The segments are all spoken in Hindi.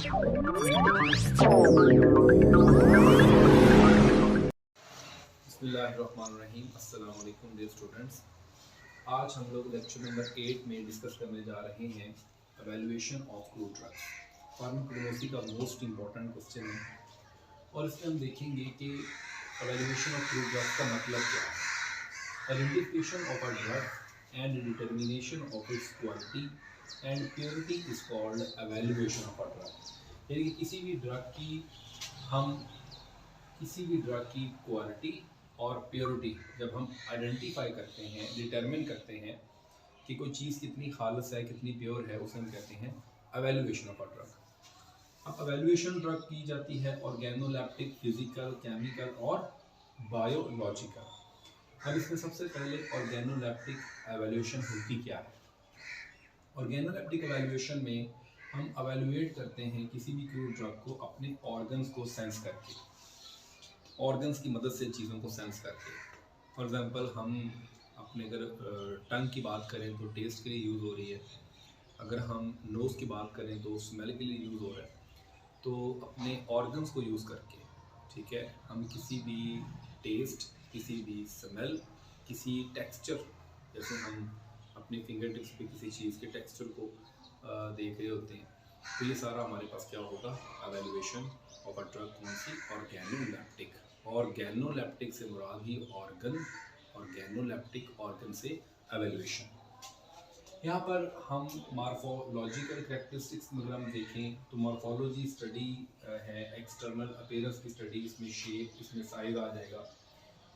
बिस्मिल्लाहिर्रहमानिर्रहीम। अस्सलाम वालेकुम डियर स्टूडेंट्स। आज हम लोग लेक्चर नंबर 8 में डिस्कस करने जा रहे हैं evaluation of crude drugs. Pharmacology का मोस्ट इम्पॉर्टेंट क्वेश्चन है और इसमें हम देखेंगे कि एवेल्यूएशन ऑफ क्रूड ड्रग्स का मतलब क्या है। Identification of a drug and determination of its quality and purity is called evaluation of a drug. यानी कि किसी भी ड्रग की क्वालिटी और प्योरिटी जब हम आइडेंटिफाई करते हैं, डिटरमिन करते हैं कि कोई चीज़ कितनी खालिस है, कितनी प्योर है, उसे हम कहते हैं एवेल्यूएशन ऑफ अ ड्रग। अब एवेल्यूएशन ड्रग की जाती है ऑर्गेनोलैप्टिक, फिजिकल, केमिकल और बायोलॉजिकल। अब इसमें सबसे पहले ऑर्गेनोलैप्टिक एवेल्यूएशन होती क्या है। ऑर्गेनोलैप्टिक एवेल्यूएशन में हम एवेल्यूएट करते हैं किसी भी क्रूड ड्रग को अपने ऑर्गन्स को सेंस करके, ऑर्गन्स की मदद से चीज़ों को सेंस करके। फॉर एग्ज़ाम्पल हम अपने अगर टंग की बात करें तो टेस्ट के लिए यूज़ हो रही है, अगर हम नोज़ की बात करें तो स्मेल के लिए यूज़ हो रहा है। तो अपने ऑर्गन्स को यूज़ करके, ठीक है, हम किसी भी टेस्ट, किसी भी स्मेल, किसी टेक्सचर, जैसे हम अपनी फिंगर टिप्स पे किसी चीज़ के टेक्सचर को देख रहे होते हैं, तो ये सारा हमारे पास क्या होगा, एवेल्यूएशन ऑफ अ ड्रग। कौन सी? ऑर्गेनोलैप्टिक। ऑर्गेनोलैप्टिक से मुराद ही ऑर्गन, ऑर्गेनोलैप्टिक ऑर्गन से एवेल्यूएशन। यहाँ पर हम मॉर्फोलॉजिकल कैरेक्टरिस्टिक्स में अगर हम देखें तो मॉर्फोलॉजी स्टडी है, एक्सटर्नल अपीयरेंस की स्टडी, इसमें शेप, इसमें साइज आ जाएगा,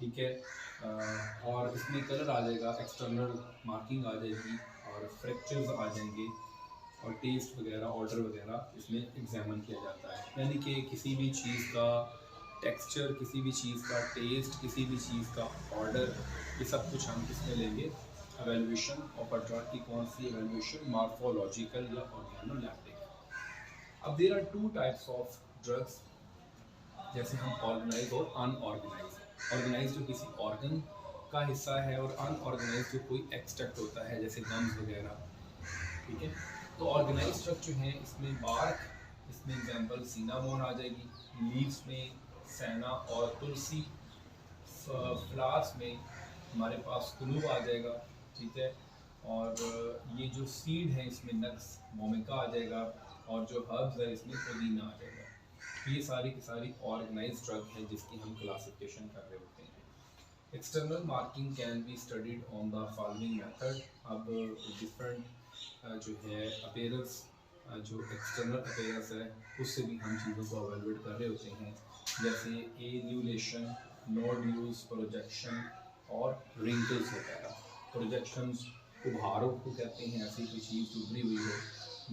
ठीक है, और इसमें कलर आ जाएगा, एक्सटर्नल मार्किंग आ जाएगी और फ्रैक्चर्स आ जाएंगे और टेस्ट वगैरह, ऑर्डर वगैरह इसमें एग्जामिन किया जाता है। यानी कि किसी भी चीज़ का टेक्सचर, किसी भी चीज़ का टेस्ट, किसी भी चीज़ का ऑर्डर, ये सब कुछ हम किसमें लेंगे, एवेल्यूएशन ऑफ अ ड्रग की। कौन सी एवेल्यूएशन? मॉर्फोलॉजिकल या ऑर्गेनोलैप्टिक। अब there are two types of drugs, जैसे हम ऑर्गेनाइज और अनऑर्गेनाइज। ऑर्गेनाइज जो किसी ऑर्गन का हिस्सा है और अनऑर्गेनाइज जो कोई एक्सट्रैक्ट होता है, जैसे गम्स वगैरह, ठीक है। तो ऑर्गेनाइज ड्रग जो है इसमें बार्क, इसमें एग्जांपल सिनामोन आ जाएगी, लीव्स में सेना और तुलसी, फ्लावर्स में हमारे पास क्लूव आ जाएगा, ठीक है, और ये जो सीड है इसमें नक्स मोमिका आ जाएगा, और जो हर्ब्स है इसमें पुदीना आ जाएगा। ये सारी की सारी ऑर्गेनाइज ड्रग है जिसकी हम क्लासिफिकेशन कर रहे होते हैं। External marking can be studied on the following method. अब डिफरेंट जो है अपीयरेंस, जो एक्सटर्नल अपीयरेंस है उससे भी हम चीज़ों को एवेलुएट कर रहे होते हैं, जैसे एन्यूलेशन, नोड्यूल्स, प्रोजेक्शन और रिंकल्स वगैरह। प्रोजेक्शंस उभारों को कहते हैं, ऐसी कोई चीज़ उभरी हुई हो।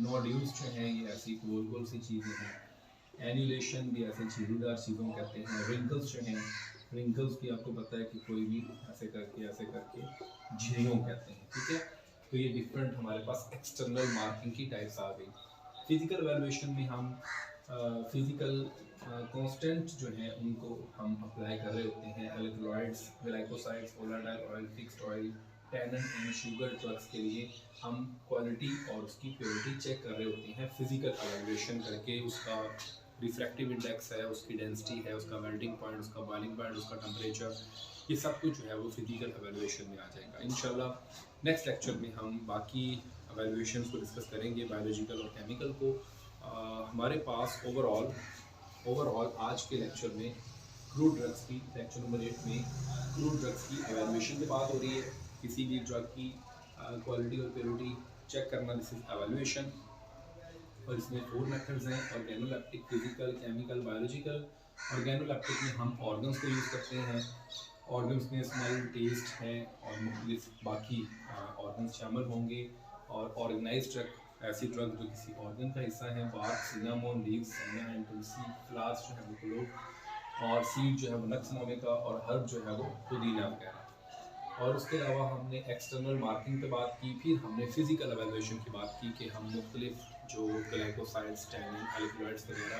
नोड्यूल्स जो हैं ये ऐसी गोल गोल सी चीज़ें हैं। एन्यूलेशन भी ऐसे चीज़ेदार चीज़ों को कहते हैं। रिंकल्स जो हैं, रिंकल्स भी आपको पता है कि कोई भी ऐसे करके झिर्रियों कहते हैं, ठीक है। तो ये डिफरेंट हमारे पास एक्सटर्नल मार्किंग की टाइप्स आ गई। फिजिकल वैल्यूएशन में हम फिजिकल कांस्टेंट जो हैं उनको हम अप्लाई कर रहे होते हैं। Electrolytes, glycosides, volatile oil, fixed oil, tannin and sugar drugs के लिए हम क्वालिटी और उसकी प्योरिटी चेक कर रहे होते हैं फिजिकल एवेल्यूएशन करके। उसका रिफ्रैक्टिव इंडेक्स है, उसकी डेंसिटी है, उसका मेल्टिंग पॉइंट, उसका बॉइलिंग पॉइंट, उसका टेम्परेचर, ये सब कुछ जो है वो फिजिकल एवेल्यूएशन में आ जाएगा। इंशाल्लाह नेक्स्ट लेक्चर में हम बाकी एवेल्यूएशन को डिस्कस करेंगे, बायोलॉजिकल और केमिकल को। हमारे पास ओवरऑल आज के लेक्चर में क्रूड ड्रग्स की, लेक्चर नंबर 8 में क्रूड ड्रग्स की एवेल्यूएशन की बात हो रही है। किसी भी ड्रग की क्वालिटी और प्योरिटी चेक करना, दिस इज एवेल्यूएशन। और इसमें 4 मेथड्स हैं, organoleptic, physical, chemical, biological. Organoleptic में हम ऑर्गन्स को यूज़ करते हैं, ऑर्गन्स में स्मेल, टेस्ट है और मुख्तलिफ बाकी ऑर्गन्स शामिल होंगे। और ऑर्गेनाइज ड्रग ऐसी ड्रग जो किसी ऑर्गन का हिस्सा है, बार्क, सिनामोन, लीव्स, सेना एंड तुलसी, फ्लावर्स जो है वो क्लोव, और सीड जो है वो नक्स मोमिका, और हर्ब जो है वो पुदीना वगैरह। और उसके अलावा हमने एक्सटर्नल मार्किंग पे बात की, फिर हमने फिजिकल एवेल्यूएशन की बात की कि हम मुख्तलिफ जो ग्लाइकोसाइड्स, टैनिन, एल्कलॉइड्स वगैरह,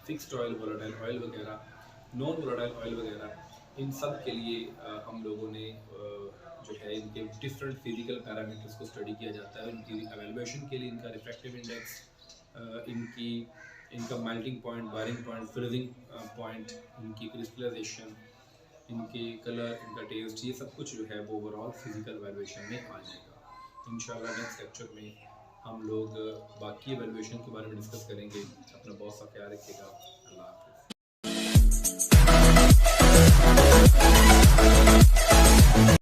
फिक्स्ड ऑयल, वोलेटाइल ऑयल वगैरह, नॉन वोलेटाइल ऑयल वगैरह, इन सब के लिए हम लोगों ने जो है इनके डिफरेंट फिजिकल पैरामीटर्स को स्टडी किया जाता है। इनकी एवेल्यूएशन के लिए इनका रिफ्रैक्टिव इंडेक्स, इनकी इनका melting point, wiring point, freezing point, इनकी क्रिस्टलाइजेशन, इनके कलर, इनका टेस्ट, ये सब कुछ जो है वो ओवरऑल फिजिकल वैल्यूएशन में आ जाएगा। इंशाल्लाह नेक्स्ट लेक्चर में हम लोग बाकी वैल्यूएशन के बारे में डिस्कस करेंगे। अपना बहुत सा ख्याल रखिएगा। अल्लाह हाफ़िज़।